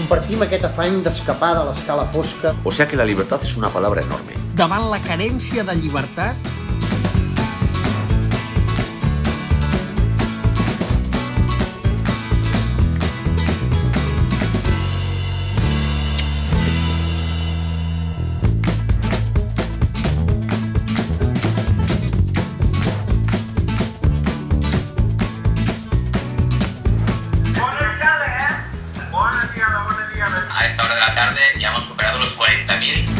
compartim aquest afany d'escapar de l'escala fosca. O sea que la libertad es una palabra enorme. Davant la carència de llibertat, A esta hora de la tarde ya hemos superado los 40.000.